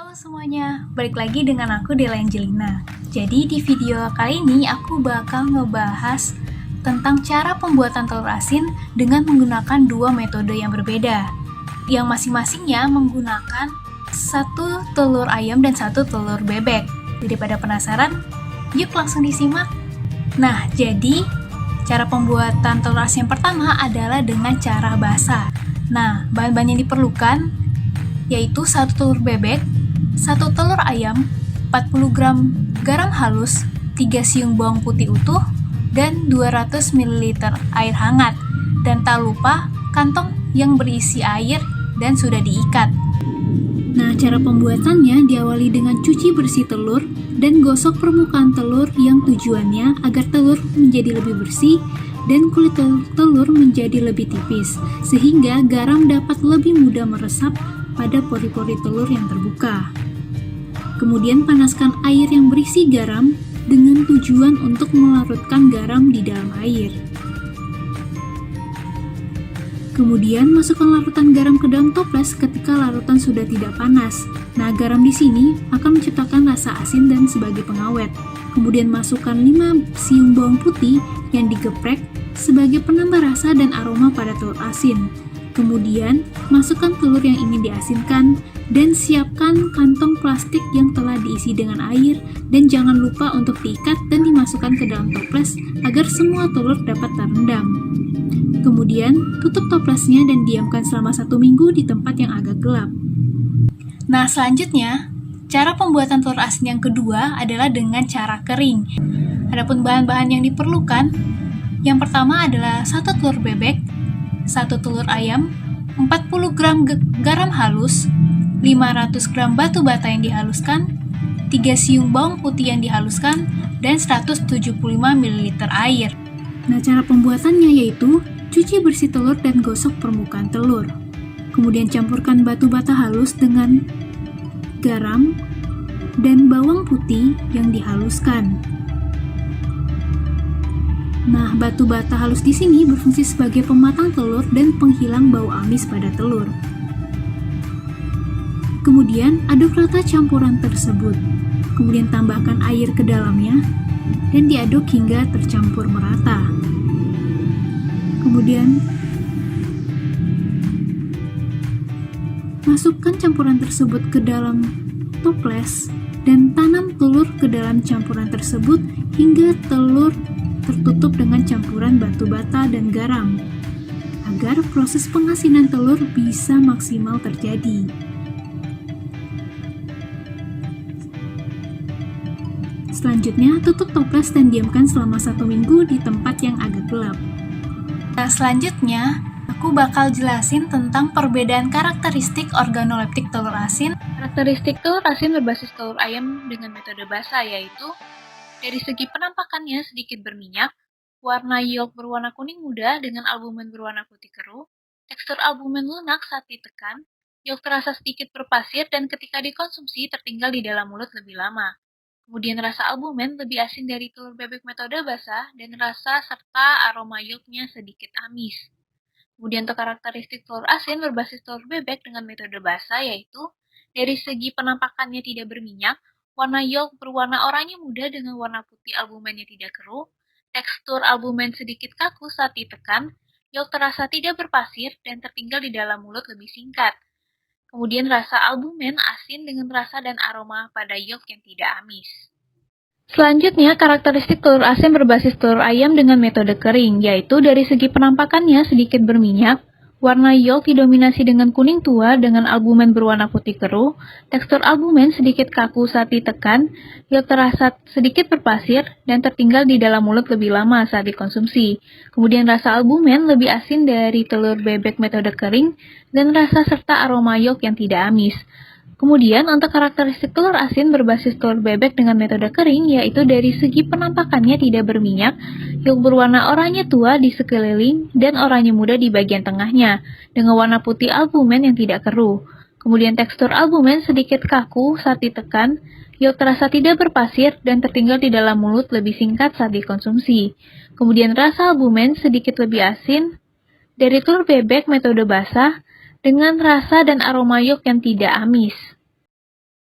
Halo semuanya, balik lagi dengan aku Dela Angelina. Jadi di video kali ini aku bakal ngebahas tentang cara pembuatan telur asin dengan menggunakan dua metode yang berbeda, yang masing-masingnya menggunakan satu telur ayam dan satu telur bebek. Daripada penasaran, yuk langsung disimak. Nah, jadi cara pembuatan telur asin yang pertama adalah dengan cara basah. Nah, bahan-bahan yang diperlukan yaitu satu telur bebek, satu telur ayam, 40 gram garam halus, 3 siung bawang putih utuh, dan 200 ml air hangat. Dan tak lupa kantong yang berisi air dan sudah diikat. Nah, cara pembuatannya diawali dengan cuci bersih telur dan gosok permukaan telur yang tujuannya agar telur menjadi lebih bersih dan kulit telur menjadi lebih tipis, sehingga garam dapat lebih mudah meresap pada pori-pori telur yang terbuka. Kemudian panaskan air yang berisi garam dengan tujuan untuk melarutkan garam di dalam air. Kemudian masukkan larutan garam ke dalam toples ketika larutan sudah tidak panas. Nah, garam di sini akan menciptakan rasa asin dan sebagai pengawet. Kemudian masukkan 5 siung bawang putih yang digeprek sebagai penambah rasa dan aroma pada telur asin. Kemudian, masukkan telur yang ingin diasinkan dan siapkan kantong plastik yang telah diisi dengan air dan jangan lupa untuk diikat dan dimasukkan ke dalam toples agar semua telur dapat terendam. Kemudian, tutup toplesnya dan diamkan selama 1 minggu di tempat yang agak gelap. Nah, selanjutnya, cara pembuatan telur asin yang kedua adalah dengan cara kering. Adapun bahan-bahan yang diperlukan, yang pertama adalah 1 telur bebek, 1 telur ayam, 40 gram garam halus, 500 gram batu bata yang dihaluskan, 3 siung bawang putih yang dihaluskan, dan 175 ml air. Nah, cara pembuatannya yaitu cuci bersih telur dan gosok permukaan telur. Kemudian campurkan batu bata halus dengan garam dan bawang putih yang dihaluskan. Nah, batu bata halus di sini berfungsi sebagai pematang telur dan penghilang bau amis pada telur. Kemudian, aduk rata campuran tersebut. Kemudian tambahkan air ke dalamnya dan diaduk hingga tercampur merata. Kemudian, masukkan campuran tersebut ke dalam toples dan tanam telur ke dalam campuran tersebut hingga telur tertutup dengan campuran batu bata dan garam, agar proses pengasinan telur bisa maksimal terjadi. Selanjutnya, tutup toples dan diamkan selama 1 minggu di tempat yang agak gelap. Nah, selanjutnya, aku bakal jelasin tentang perbedaan karakteristik organoleptik telur asin. Karakteristik telur asin berbasis telur ayam dengan metode basah yaitu dari segi penampakannya sedikit berminyak, warna yolk berwarna kuning muda dengan albumen berwarna putih keruh, tekstur albumen lunak saat ditekan, yolk terasa sedikit berpasir dan ketika dikonsumsi tertinggal di dalam mulut lebih lama. Kemudian rasa albumen lebih asin dari telur bebek metode basah dan rasa serta aroma yolknya sedikit amis. Kemudian untuk karakteristik telur asin berbasis telur bebek dengan metode basah yaitu dari segi penampakannya tidak berminyak, warna yolk berwarna oranye muda dengan warna putih albumennya tidak keruh, tekstur albumen sedikit kaku saat ditekan, yolk terasa tidak berpasir dan tertinggal di dalam mulut lebih singkat. Kemudian rasa albumen asin dengan rasa dan aroma pada yolk yang tidak amis. Selanjutnya, karakteristik telur asin berbasis telur ayam dengan metode kering, yaitu dari segi penampakannya sedikit berminyak, warna yolk didominasi dengan kuning tua dengan albumen berwarna putih keruh, tekstur albumen sedikit kaku saat ditekan, yolk terasa sedikit berpasir, dan tertinggal di dalam mulut lebih lama saat dikonsumsi. Kemudian rasa albumen lebih asin dari telur bebek metode kering, dan rasa serta aroma yolk yang tidak amis. Kemudian, untuk karakteristik telur asin berbasis telur bebek dengan metode kering, yaitu dari segi penampakannya tidak berminyak, yolk berwarna oranye tua di sekeliling, dan oranye muda di bagian tengahnya, dengan warna putih albumen yang tidak keruh. Kemudian tekstur albumen sedikit kaku saat ditekan, yolk terasa tidak berpasir, dan tertinggal di dalam mulut lebih singkat saat dikonsumsi. Kemudian rasa albumen sedikit lebih asin dari telur bebek metode basah, dengan rasa dan aroma yolk yang tidak amis.